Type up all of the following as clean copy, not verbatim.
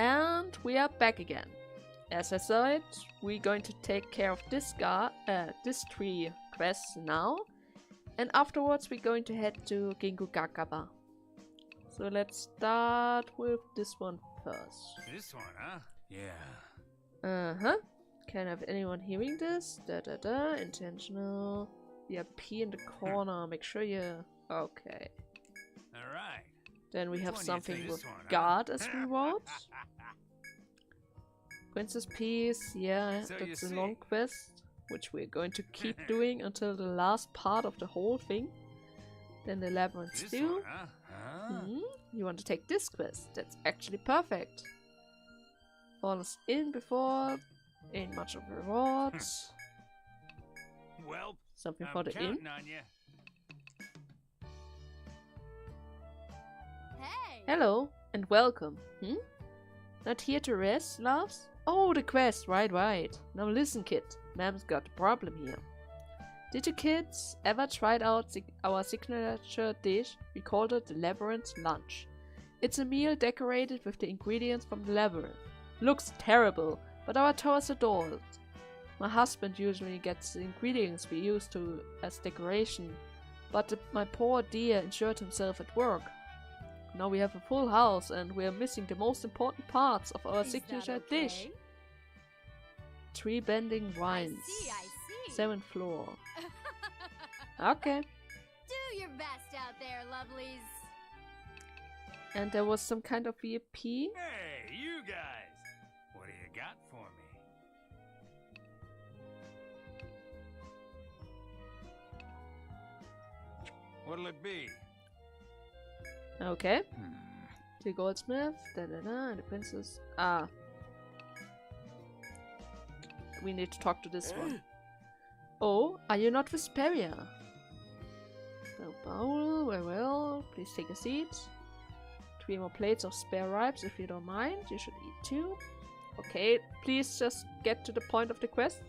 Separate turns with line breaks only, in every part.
And we are back again. As I said, we're going to take care of this tree quest now. And afterwards we're going to head to Gingugakaba. So let's start with this one first.
This one, huh? Yeah.
Uh-huh. Can't have anyone hearing this. Intentional. Yeah, P in the corner. Make sure you... Okay.
Alright.
Then we have something with guard as reward. Princess Peace, yeah,
So
that's a long quest, which we're going to keep doing until the last part of the whole thing. Then the labyrinth stew. You want to take this quest? That's actually perfect. Falls in before, ain't much of rewards.
Well,
something for the inn.
Hey.
Hello and welcome. Not here to rest, loves? Oh, the quest, right. Now listen, kid. Mam's got a problem here. Did you kids ever try out our signature dish? We called it the Labyrinth Lunch. It's a meal decorated with the ingredients from the labyrinth. Looks terrible, but our toys adore it. My husband usually gets the ingredients we use as decoration, but my poor dear injured himself at work. Now we have a full house and we are missing the most important parts of our signature dish. 3 bending wines.
I see.
7th floor. Okay.
Do your best out there, lovelies.
And there was some kind of VIP.
Hey, you guys! What do you got for me? What'll it be?
Okay. The goldsmith, and the princess. Ah. We need to talk to this one. Oh, are you not Vesperia? So, bowl, very well. Please take a seat. 3 more plates of spare ribs if you don't mind. You should eat 2. Okay, please just get to the point of the quest.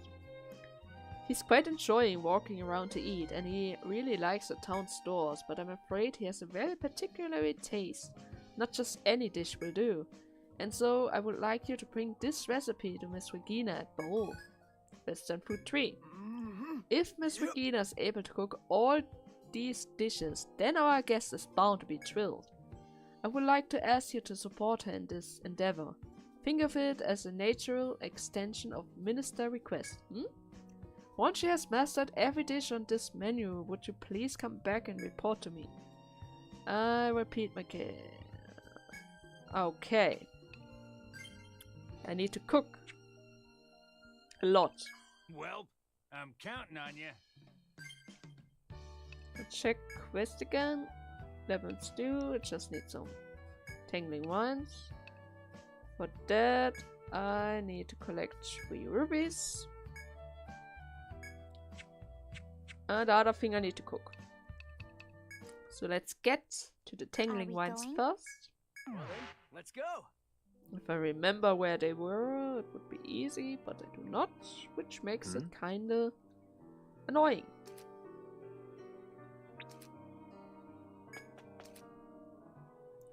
He's quite enjoying walking around to eat, and he really likes the town stores, but I'm afraid he has a very particular taste. Not just any dish will do. And so I would like you to bring this recipe to Miss Regina at Bowl. Western Food 3. If Miss Regina is able to cook all these dishes, then our guest is bound to be thrilled. I would like to ask you to support her in this endeavor. Think of it as a natural extension of Minister request. Once she has mastered every dish on this menu, would you please come back and report to me? I repeat my case. Okay. I need to cook. A lot.
Well, I'm counting on you.
Let's check quest again. Lemon stew. It just needs some tangling wines. For that, I need to collect 3 rubies. And the other thing I need to cook. So let's get to the tangling wines first.
Well then, let's go.
If I remember where they were, it would be easy, but I do not, which makes it kinda annoying.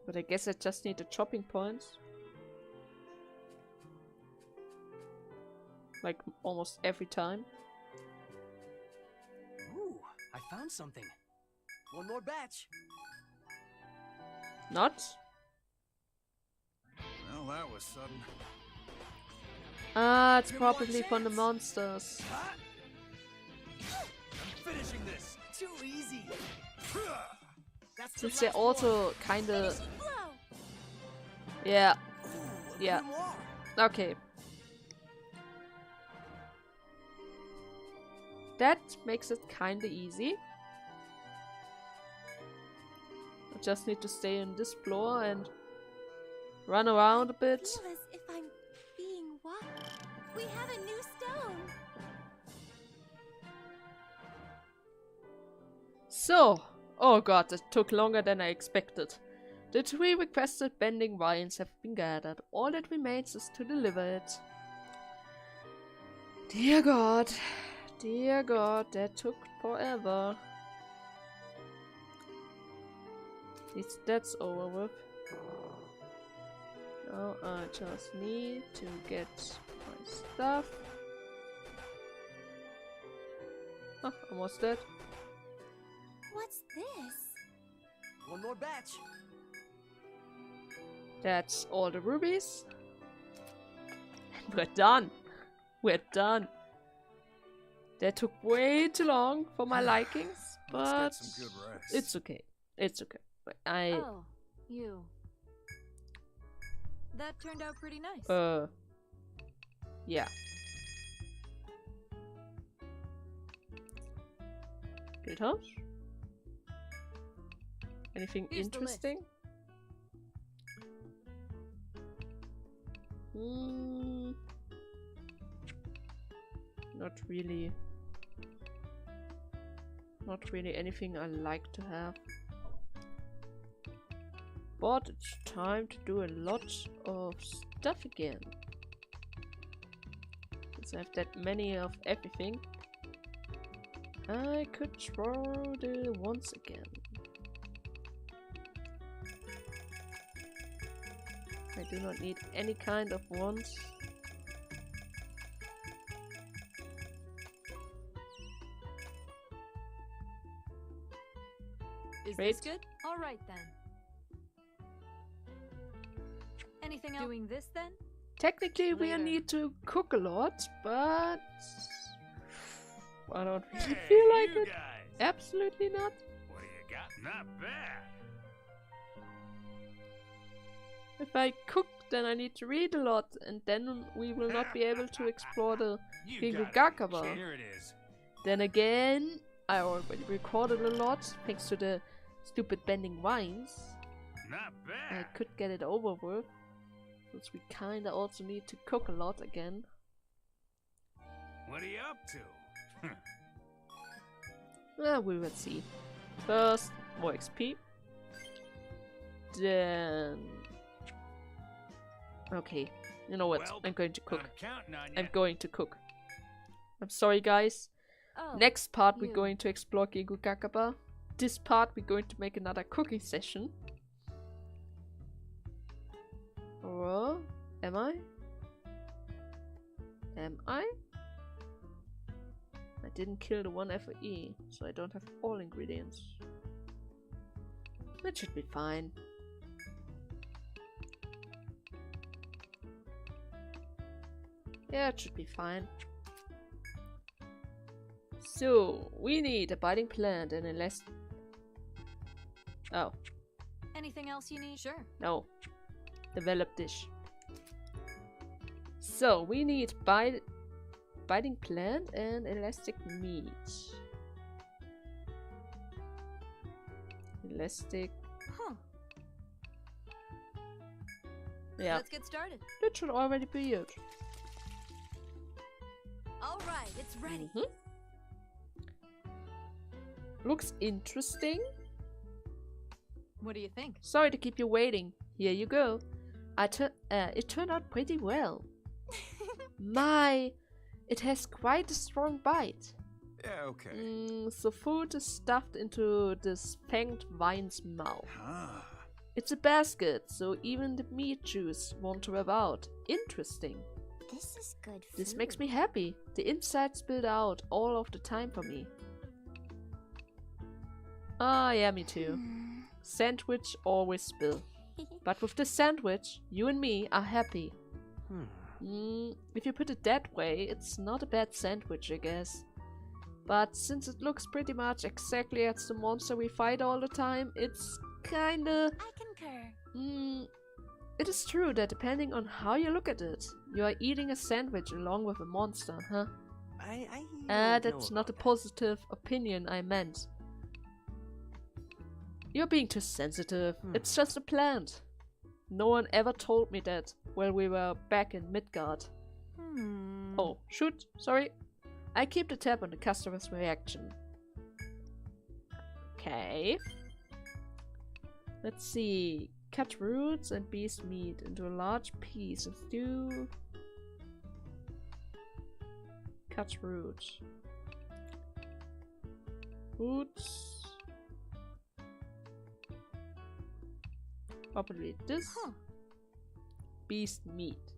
But I guess I just need the chopping points. Like almost every time.
Ooh, I found something. One more batch.
Not?
Well, that was sudden.
Ah, it's probably from the monsters.
I'm finishing this. Too easy. That's
Since they're also kinda... Yeah. Yeah. Okay. That makes it kinda easy. I just need to stay on this floor and run around a bit.
I feel as if I'm being watched. We have a new stone.
So, oh god, it took longer than I expected. The 3 requested bending wines have been gathered. All that remains is to deliver it. Dear god, that took forever. At least that's over with. So I just need to get my stuff. Oh, almost dead.
What's this?
One more batch.
That's all the rubies. And we're done. We're done. That took way too long for my likings,
Let's
but
get some good rest.
it's okay. It's okay. But
Oh, you. That turned out pretty nice.
Yeah. Guild house? Anything
Here's the list.
interesting? Not really. Not really anything I like to have. But it's time to do a lot of stuff again. Since I have that many of everything, I could throw the wands again. I do not need any kind of wands.
Is
Great.
this good? All right then. Anything else? Doing this then?
Technically, we
Later.
need to cook a lot, but I don't really
Hey,
feel like
you
it.
guys.
Absolutely not.
What do you got? Not bad.
If I cook, then I need to read a lot, and then we will not be able to explore the
You
King
got it,
Gakaba.
kid. Here it is.
Then again, I already recorded a lot, thanks to the stupid bending vines.
Not
I
bad.
could get it over with, since we kinda also need to cook a lot again.
What are you up to?
We will see. First, more XP. Then... Okay, you know what?
Well,
I'm going to cook.
I'm counting on you.
I'm going to cook. I'm sorry, guys.
Oh,
Next part, we're
you.
going to explore Gingu Gakaba. This part, we're going to make another cooking session. Or am I? Am I? I didn't kill the one FOE, so I don't have all ingredients. That should be fine. Yeah, it should be fine. So, we need a biting plant and a less... Oh,
Anything else you need? Sure.
no. Develop dish. So, we need biting plant and elastic meat. Elastic...
Huh.
Yeah,
Let's get started.
that should already be it.
All right, it's ready.
Mhm. Looks interesting.
What do you think?
Sorry to keep you waiting. Here you go. It turned out pretty well. My, it has quite a strong bite.
Yeah, okay.
So food is stuffed into this fanged vine's mouth.
Ah.
It's a basket, so even the meat juice won't rub out. Interesting.
This is good food.
This makes me happy. The inside spilled out all of the time for me. Ah, yeah, me too. Sandwich always spill. But with the sandwich, you and me are happy. If you put it that way, it's not a bad sandwich, I guess. But since it looks pretty much exactly as the monster we fight all the time, it's kinda...
I concur.
It is true that depending on how you look at it, you are eating a sandwich along with a monster, huh?
I
That's not a positive opinion I meant. You're being too sensitive. It's just a plant. No one ever told me that while we were back in Midgard. Oh, shoot, sorry. I keep the tab on the customer's reaction. Okay. Let's see. Cut roots and beast meat into a large piece and stew. Cut roots. Roots. Probably this.
Huh.
beast meat?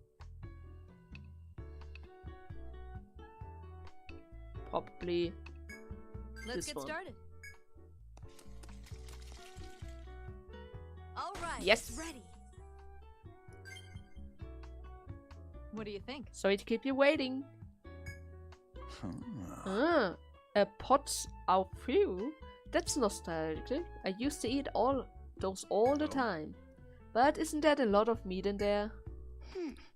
Probably
Let's
this
get
one.
started.
All right.
Yes.
It's ready.
What do you think?
Sorry to keep you waiting. Ah, a pot au feu? That's nostalgic. I used to eat all those all the time. But isn't that a lot of meat in there?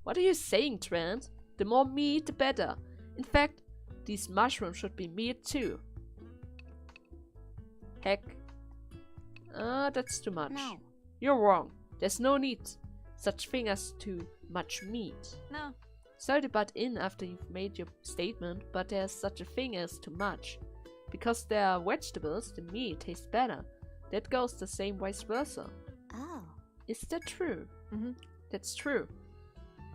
What are you saying, Trent? The more meat, the better. In fact, these mushrooms should be meat too. Heck. Ah, that's too much.
No.
You're wrong. There's no need such thing as too much meat.
No.
Sorry to butt in after you've made your statement, but there's such a thing as too much. Because there are vegetables, the meat tastes better. That goes the same vice versa.
Oh.
Is that true?
Mm-hmm.
That's true.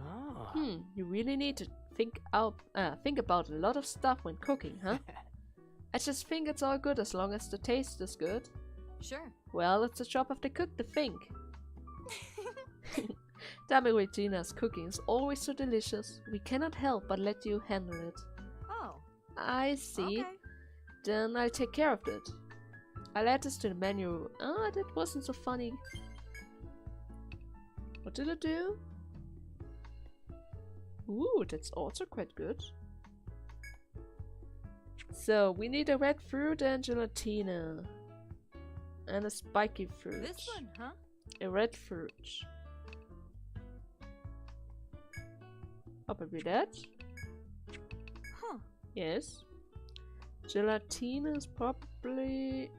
Oh.
You really need to think about a lot of stuff when cooking, huh? I just think it's all good as long as the taste is good.
Sure.
Well, it's the job of the cook to think. Damn it, Regina's cooking is always so delicious. We cannot help but let you handle it.
Oh.
I see.
Okay.
Then I'll take care of it. I'll add this to the menu. Ah, that wasn't so funny. What did it do? Ooh, that's also quite good. So, we need a red fruit and gelatina. And a spiky fruit.
This one, huh?
A red fruit. Probably that.
Huh.
Yes. Gelatina is probably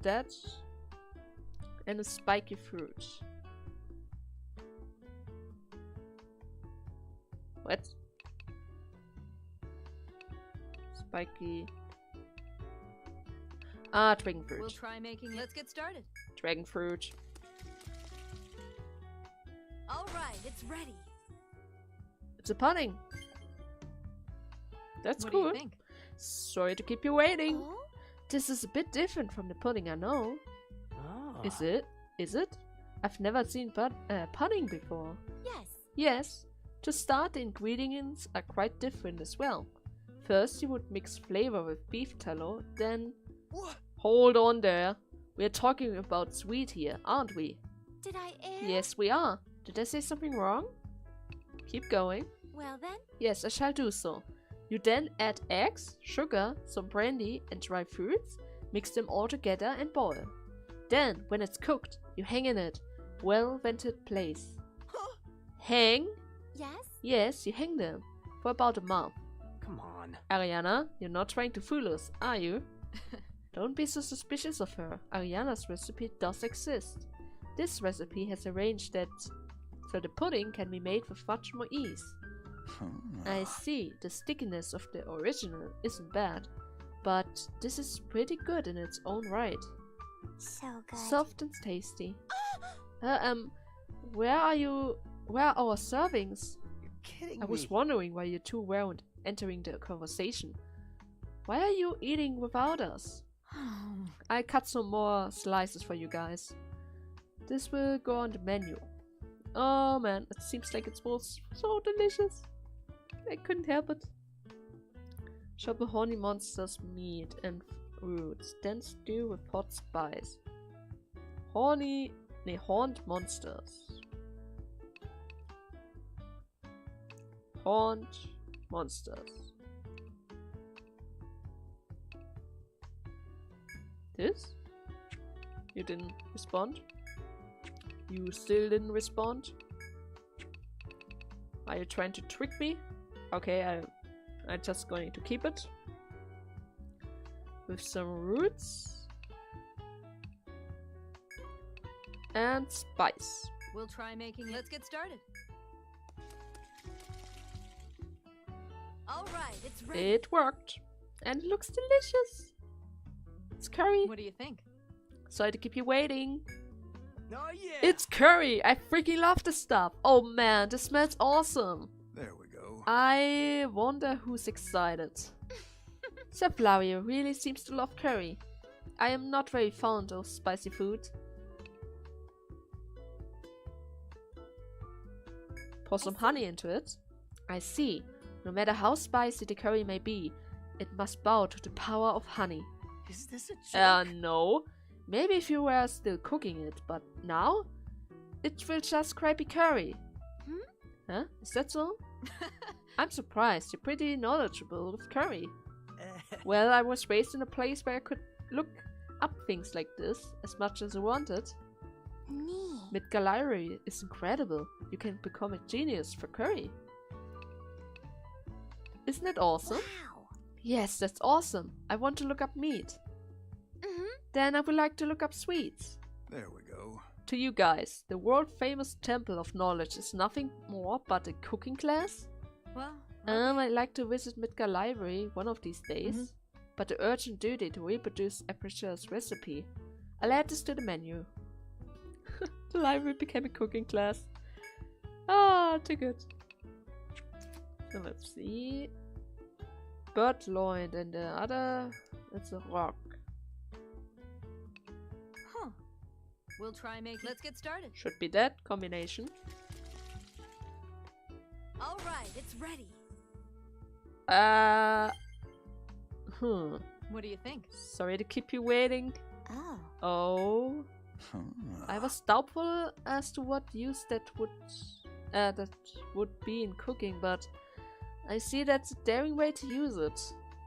that. And a spiky fruit. What? Spiky. Ah, dragon fruit.
We'll try making it. Let's get started.
Dragon fruit.
All right. It's ready.
It's a pudding. That's
What
cool.
do you think?
Sorry to keep you waiting.
Oh?
This is a bit different from the pudding I know.
Oh.
Is it? Is it? I've never seen pudding before.
Yes.
Yes. To start, the ingredients are quite different as well. First, you would mix flavor with beef tallow, then...
What?
Hold on there. We're talking about sweet here, aren't we?
Did I err?
Yes, we are. Did I say something wrong? Keep going.
Well then.
Yes, I shall do so. You then add eggs, sugar, some brandy and dry fruits, mix them all together and boil. Then, when it's cooked, you hang in it. Well-vented place. Hang?
Yes.
Yes, you hang them. For about a month.
Come on.
Ariana, you're not trying to fool us, are you? Don't be so suspicious of her. Ariana's recipe does exist. This recipe has arranged that so the pudding can be made with much more ease. I see, the stickiness of the original isn't bad, but this is pretty good in its own right.
So good.
Soft and tasty. Where are our servings?
You're kidding
I
me.
was wondering why you two weren't entering the conversation. Why are you eating without us? I cut some more slices for you guys. This will go on the menu. Oh man, it seems like it smells so delicious. I couldn't help it. Chop a horny monster's meat and roots, then stew with hot spice. Horned monsters. Horned monsters. This? You didn't respond? You still didn't respond? Are you trying to trick me? Okay, I'm just going to keep it. With some roots. And spice.
We'll try making it. Let's get started.
All right. It's ready.
It worked. And it looks delicious. It's curry.
What do you think?
Sorry to keep you waiting.
Oh yeah.
It's curry! I freaking love this stuff! Oh man, this smells awesome!
There we go.
I wonder who's excited. Flavio really seems to love curry. I am not very fond of spicy food. Pour some honey into it. I see. No matter how spicy the curry may be, it must bow to the power of honey.
Is this a joke?
No. Maybe if you were still cooking it, but now? It will just crappy curry. Huh? Is that so? I'm surprised. You're pretty knowledgeable with curry. Well, I was raised in a place where I could look up things like this as much as I wanted.
Neat.
Mid-gallery is incredible. You can become a genius for curry. Isn't it awesome?
Wow.
Yes, that's awesome. I want to look up meat. Then I would like to look up sweets.
There we go.
To you guys, the world-famous Temple of Knowledge is nothing more but a cooking class?
Well,
I'd like to visit Midgar Library one of these days, but the urgent duty to reproduce Aperture's recipe. I'll add this to the menu. The library became a cooking class. Ah, too good. So let's see. Bird loin and the other, it's a rock.
huh. We'll try making. Let's get started.
Should be that combination.
All right, it's ready.
What do you think?
Sorry to keep you waiting.
Oh.
Oh. I was doubtful as to what use that would be in cooking, but I see that's a daring way to use it.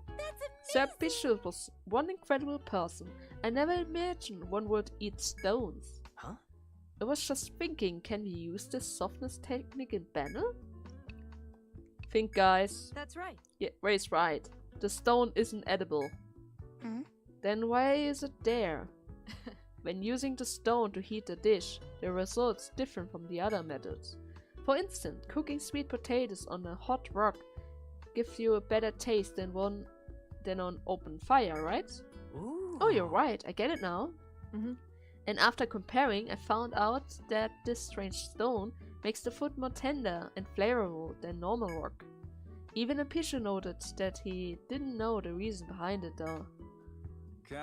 That's
Sir
amazing.
Bishop was one incredible person. I never imagined one would eat stones.
Huh?
I was just thinking, can we use this softness technique in Banner? Think, guys.
That's right.
Yeah, Ray's right. The stone isn't edible. Then why is it there? When using the stone to heat a dish, the result's different from the other methods. For instance, cooking sweet potatoes on a hot rock gives you a better taste than on open fire, right?
Ooh.
Oh, you're right. I get it now. And after comparing, I found out that this strange stone makes the food more tender and flavorful than normal rock. Even a Pishu noted that he didn't know the reason behind it though.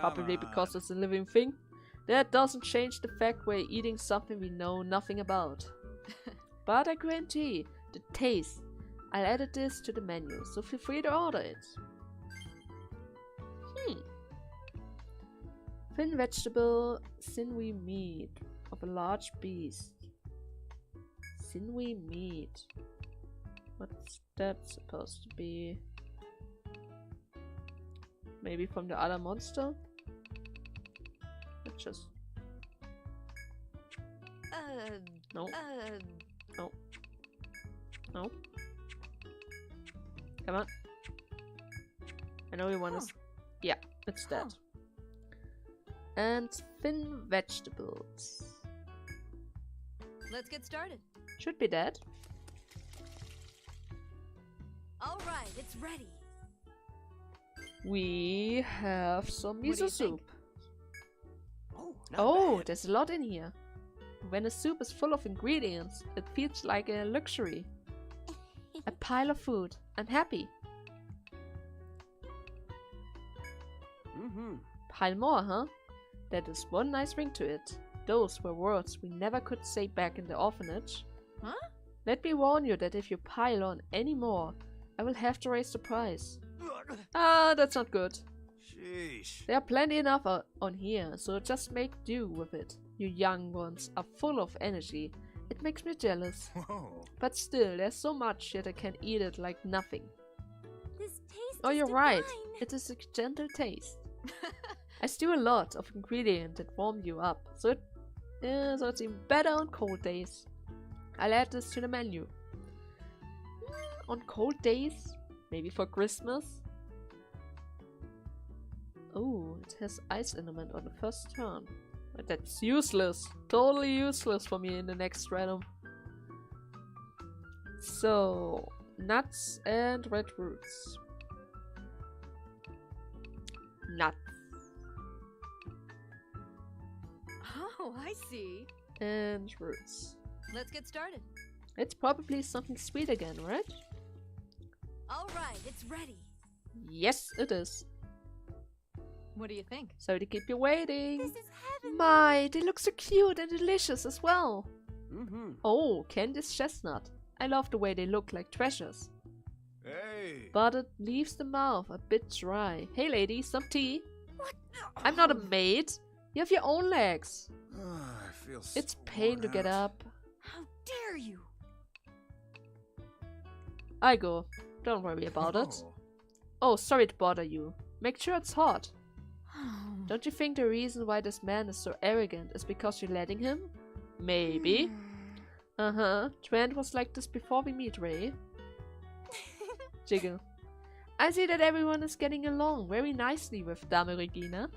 Probably because it's a living thing. That doesn't change the fact we're eating something we know nothing about. But I guarantee the taste. I'll add this to the menu, so feel free to order it. Thin vegetable, sinewy meat of a large beast. Sinewy meat. What's that supposed to be? Maybe from the other monster? Let's just... No. No. No. Come on. I know you want to... Yeah, it's that. And thin vegetables.
Let's get started.
Should be that.
All right, it's ready.
We have some
What do
miso
you
soup.
Oh, not
Oh,
bad.
there's a lot in here. When a soup is full of ingredients, it feels like a luxury. A pile of food. I'm happy. Pile more, huh? That is one nice ring to it. Those were words we never could say back in the orphanage.
Huh?
Let me warn you that if you pile on any more, I will have to raise the price. Ah, that's not good.
Sheesh.
There are plenty enough on here, so just make do with it. You young ones are full of energy. It makes me jealous.
Whoa.
But still, there's so much yet I can eat it like nothing.
This taste
Oh,
is
you're right.
divine.
It is a gentle taste. I stew a lot of ingredient that warm you up, so it's even better on cold days. I'll add this to the menu. On cold days? Maybe for Christmas? Oh, it has ice element on the first turn. But that's useless. Totally useless for me in the next stratum. So, nuts and red roots. Nuts.
Oh, I see.
And roots.
Let's get started.
It's probably something sweet again, right?
All right, it's ready.
Yes, it is.
What do you think?
Sorry to keep you waiting.
This is heaven.
My, they look so cute and delicious as well. Oh, Candice chestnut. I love the way they look like treasures.
Hey.
But it leaves the mouth a bit dry. Hey lady, some tea?
What?
I'm not a maid. You have your own legs.
I feel so
It's pain to
worn
get
out.
up.
How dare you?
I go. Don't worry about it.
Oh.
Oh, sorry to bother you. Make sure it's hot. Don't you think the reason why this man is so arrogant is because you're letting him? Maybe. Uh-huh. Trent was like this before we meet, Ray. Jiggle. I see that everyone is getting along very nicely with Dame Regina.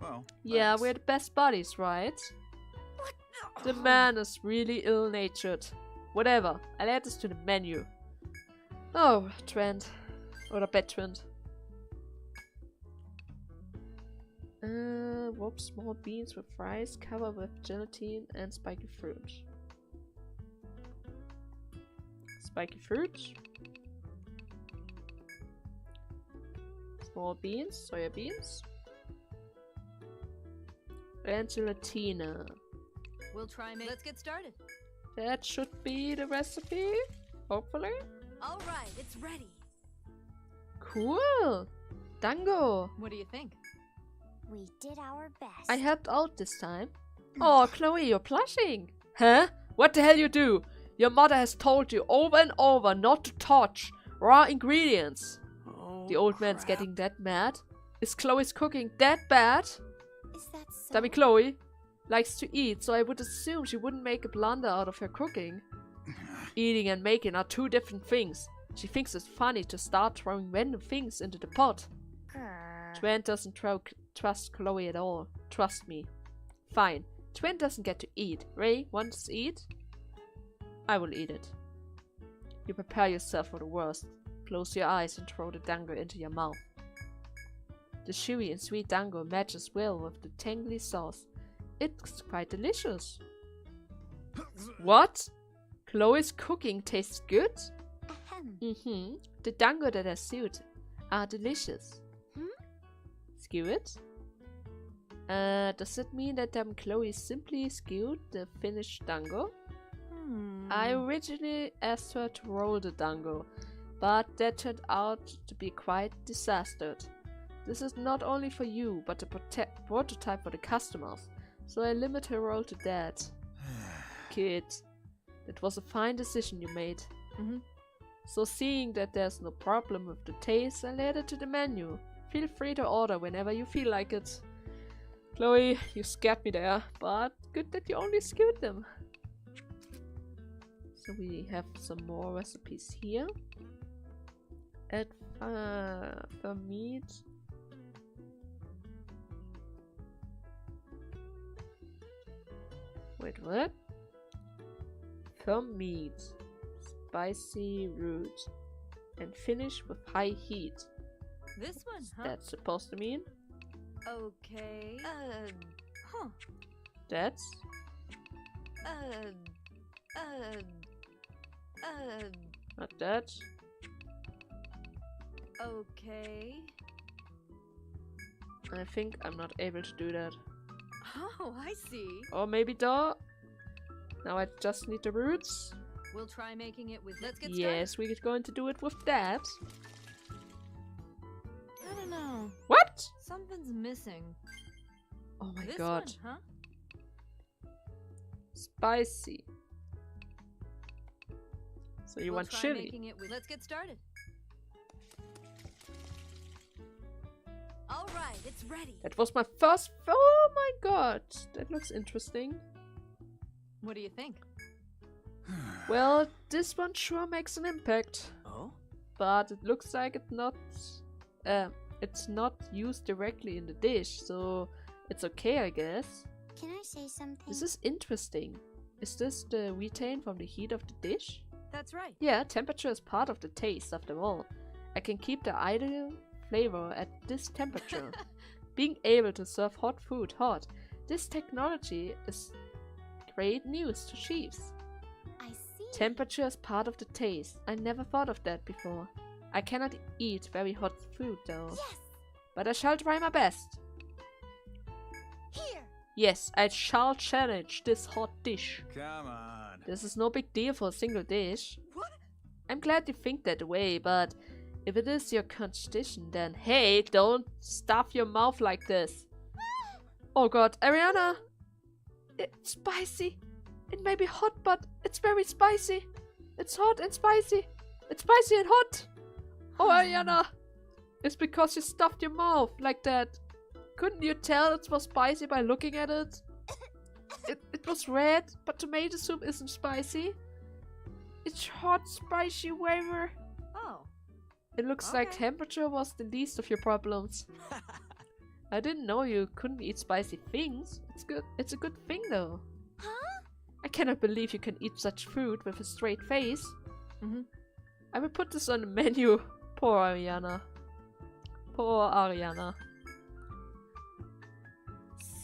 Well,
Yeah,
thanks.
we're the best buddies, right?
What?
The man is really ill-natured. Whatever, I'll add this to the menu. Oh, Trent. Or Bertrand. Whoops, small beans with fries covered with gelatin and spiky fruit. Spiky fruit. Small beans, soya beans. And gelatina.
We'll try make. Let's get started.
That should be the recipe, hopefully.
All right, it's ready.
Cool! Dango!
What do you think?
We did our best.
I helped out this time. Oh, Chloe, you're blushing! Huh? What the hell you do? Your mother has told you over and over not to touch raw ingredients.
Oh,
The old man's
crap.
getting that mad. Is Chloe's cooking that bad?
Is that so?
Dummy Chloe likes to eat, so I would assume she wouldn't make a blunder out of her cooking. Eating and making are two different things. She thinks it's funny to start throwing random things into the pot.
Grr.
Trent doesn't trust Chloe at all. Trust me. Fine. Trent doesn't get to eat. Ray wants to eat? I will eat it. You prepare yourself for the worst. Close your eyes and throw the dango into your mouth. The chewy and sweet dango matches well with the tangly sauce. It's quite delicious. What? Chloe's cooking tastes good?
Ahem.
Mm-hmm. The dango that I stewed are delicious. Skewered? Does it mean that Chloe simply skewed the finished dango? I originally asked her to roll the dango, but that turned out to be quite disastered. This is not only for you, but a prototype for the customers, so I limit her roll to that. Kid, that was a fine decision you made. So seeing that there's no problem with the taste, I'll add it to the menu. Feel free to order whenever you feel like it. Chloe, you scared me there, but good that you only skewed them. So we have some more recipes here. Add the meat. Wait, what? Firm meat, spicy root, and finish with high heat.
This one, huh?
That's supposed to mean?
Okay. Huh.
That's? Not that.
Okay.
I think I'm not able to do that.
Oh, I see.
Or maybe duh. Now I just need the roots.
We'll try making it with. Let's get started.
Yes, we're going to do it with that.
I don't know.
What?
Something's missing.
Oh my
This
god.
one, huh?
Spicy. So you
We'll
want
try
chili?
making it with. Let's get started.
All right, it's ready.
That was my first. Oh my god. That looks interesting.
What do you think?
Well, this one sure makes an impact.
Oh?
But it looks like it's not used directly in the dish, so it's okay, I guess.
Can I say something?
This is interesting. Is this the retain from the heat of the dish?
That's right.
Yeah, temperature is part of the taste after all. I can keep the ideal flavor at this temperature. Being able to serve hot food hot. This technology is great news to chefs.
I see.
Temperature is part of the taste. I never thought of that before. I cannot eat very hot food though.
Yes.
But I shall try my best.
Here.
Yes, I shall challenge this hot dish.
Come on.
This is no big deal for a single dish.
What?
I'm glad you think that way, but if it is your condition, then hey, don't stuff your mouth like this. Oh god, Ariana! It's spicy. It may be hot, but it's very spicy. It's hot and spicy. It's spicy and hot. Oh, Ariana! It's because you stuffed your mouth like that. Couldn't you tell it was spicy by looking at it? It was red, but tomato soup isn't spicy. It's hot, spicy waver.
Oh.
It looks like temperature was the least of your problems. I didn't know you couldn't eat spicy things. It's good. It's a good thing though.
Huh?
I cannot believe you can eat such food with a straight face. I will put this on the menu. Poor Ariana. Poor Ariana.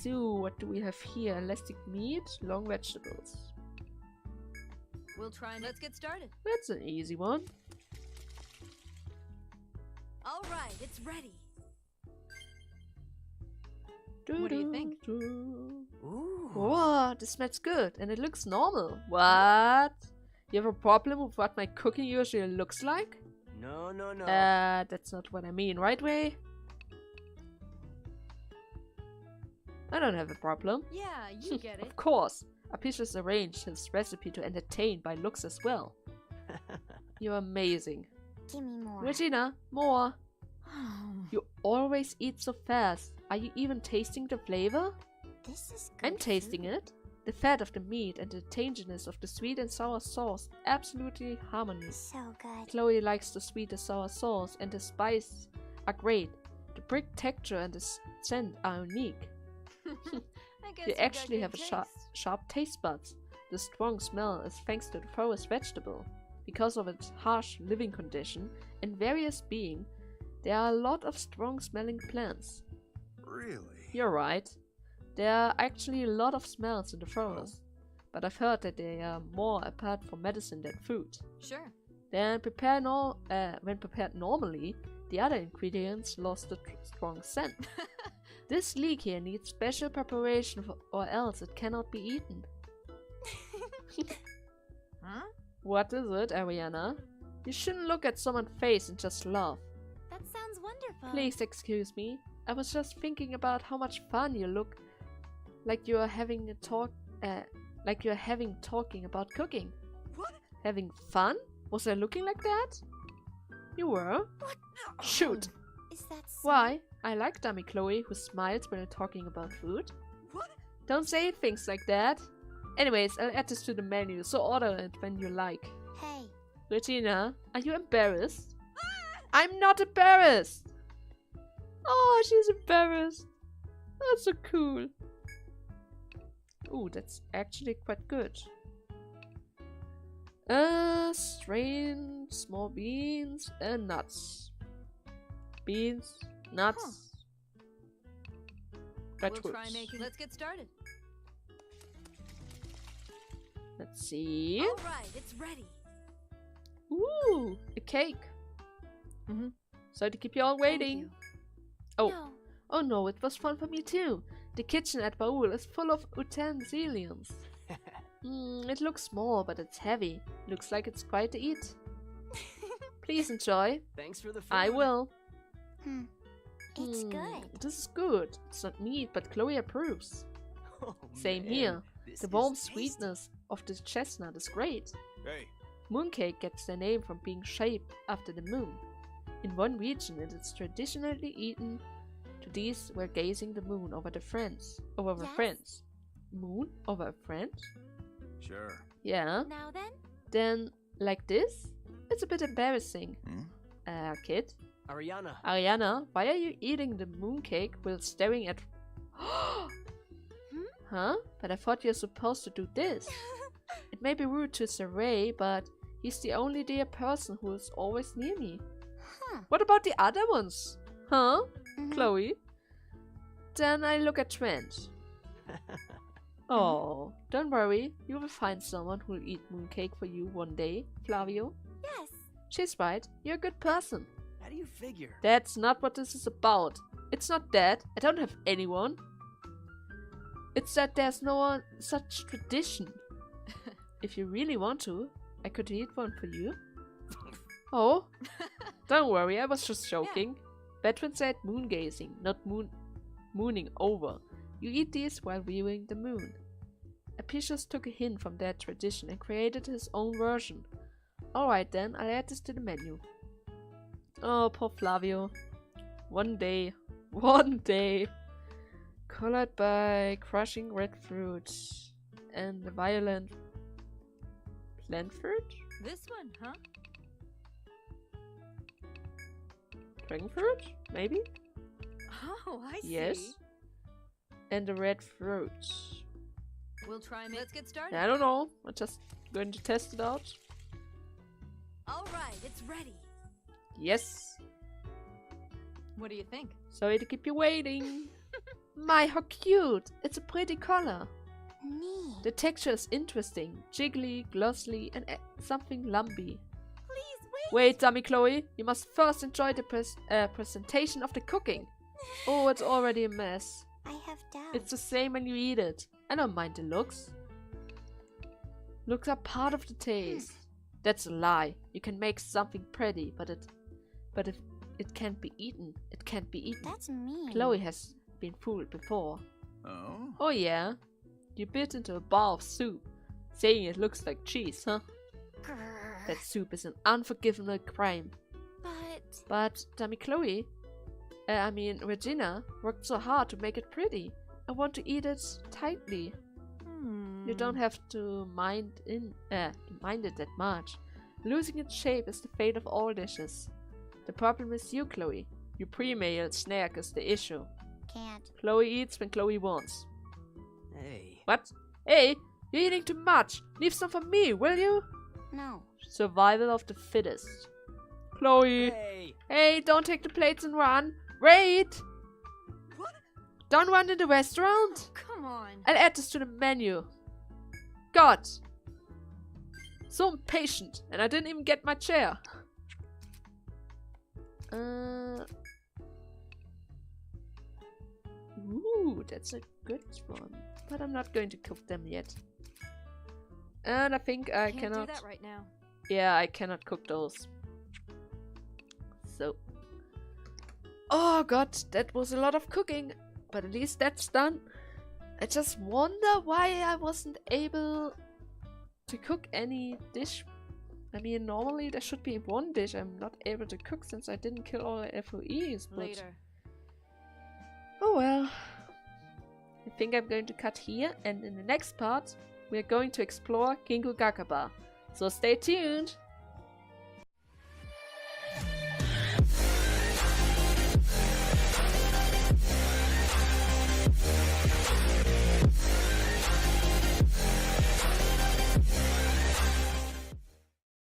So, what do we have here? Elastic meat, long vegetables.
We'll try and let's get started.
That's an easy one.
All right, it's ready.
What do you think?
Ooh.
Whoa, this smells good and it looks normal. What? You have a problem with what my cooking usually looks like?
No.
That's not what I mean, right, Way? I don't have a problem.
Yeah, you get it.
Of course. Apicius arranged his recipe to entertain by looks as well. You're amazing.
Give me more.
Regina, more. You always eat so fast. Are you even tasting the flavor?
This is good.
I'm tasting it. The fat of the meat and the tanginess of the sweet and sour sauce absolutely harmony.
So good.
Chloe likes the sweet and sour sauce, and the spice are great. The brick texture and the scent are unique.
I guess
You
got
actually
good
have a
taste.
sharp taste buds. The strong smell is thanks to the forest vegetable. Because of its harsh living condition and various being, there are a lot of strong smelling plants.
Really?
You're right. There are actually a lot of smells in the forest, but I've heard that they are more apart from medicine than food.
Sure.
Then when prepared normally, the other ingredients lost the strong scent. This leek here needs special preparation or else it cannot be eaten.
Huh?
What is it, Ariana? You shouldn't look at someone's face and just laugh.
That sounds wonderful.
Please excuse me. I was just thinking about how much fun you look. Like you're having talking about cooking.
What?
Having fun? Was I looking like that? You were?
What?
Shoot!
Is that so?
Why? I like dummy Chloe who smiles when talking about food.
What?
Don't say things like that. Anyways, I'll add this to the menu, so order it when you like.
Hey.
Regina, are you embarrassed? I'm not embarrassed! Oh, she's embarrassed. That's so cool. Ooh, that's actually quite good. Strained small beans and nuts. Beans, nuts.
We'll try making. Let's get started.
Let's see.
All right, it's ready.
Ooh, a cake. Sorry to keep you all waiting.
You.
Oh.
No.
Oh no, it was fun for me too. The kitchen at Baul is full of utensils. It looks small, but it's heavy. Looks like it's quite to eat. Please enjoy.
Thanks for the food.
I will.
It's good.
This is good. It's not meat, but Chloe approves.
Oh,
Same
man,
here.
this
The
is
warm
tasty.
sweetness of the chestnut is great.
Hey,
Mooncake gets their name from being shaped after the moon. In one region, it is traditionally eaten to these where gazing the moon over the friends.
Yes?
Moon over a friend?
sure.
Yeah.
Now then?
Then, like this? It's a bit embarrassing. Kid. Ariana, why are you eating the mooncake while staring at... Huh? But I thought you're supposed to do this. It may be rude to Saray, but he's the only dear person who is always near me.
Huh.
What about the other ones? Huh?
Mhm.
Chloe? Then I look at Trent. Oh, don't worry. You will find someone who'll eat mooncake for you one day, Flavio.
Yes.
She's right. You're a good person.
How do you figure?
That's not what this is about. It's not that. I don't have anyone. It's that there's no such tradition. If you really want to, I could eat one for you. Oh, don't worry, I was just joking. Veteran said moon gazing, not mooning over. You eat these while viewing the moon. Apicius took a hint from that tradition and created his own version. Alright then, I'll add this to the menu. Oh, poor Flavio. One day. Colored by crushing red fruit and the violent plant fruit?
This one, huh?
Dragon fruit? Maybe?
Oh, I see.
Yes. And the red fruit.
We'll try. Let's get started.
I don't know. I'm just going to test it out.
All right, it's ready.
Yes.
What do you think?
Sorry to keep you waiting. My, how cute! It's a pretty color.
Neat.
The texture is interesting. Jiggly, glossy, and something lumpy.
Please wait.
Wait, dummy Chloe. You must first enjoy the presentation of the cooking. Oh, it's already a mess.
I have doubts.
It's the same when you eat it. I don't mind the looks. Looks are part of the taste. That's a lie. You can make something pretty, but if it can't be eaten, it can't be eaten.
That's mean.
Chloe has been fooled before.
Oh?
Oh yeah? You bit into a bowl of soup, saying it looks like cheese, huh?
Grr.
That soup is an unforgivable crime. But dummy Chloe, Regina, worked so hard to make it pretty. I want to eat it tightly. You don't have to mind it that much. Losing its shape is the fate of all dishes. The problem is you, Chloe. Your pre-meal snack is the issue.
Can't.
Chloe eats when Chloe wants.
Hey.
What? Hey, you're eating too much. Leave some for me, will you?
No.
Survival of the fittest. Chloe.
Hey.
Hey, don't take the plates and run. Wait.
What?
Don't run in the restaurant.
Come on.
I'll add this to the menu. God. So impatient, and I didn't even get my chair. Ooh, that's a good one. But I'm not going to cook them yet. And I think I
Can't
cannot.
do that right now.
Yeah, I cannot cook those. So. Oh god, that was a lot of cooking. But at least that's done. I just wonder why I wasn't able to cook any dish. I mean, normally there should be one dish I'm not able to cook since I didn't kill all the FOEs. But
Later.
oh well. I think I'm going to cut here, and in the next part, we're going to explore Gingu Gakaba. So stay tuned!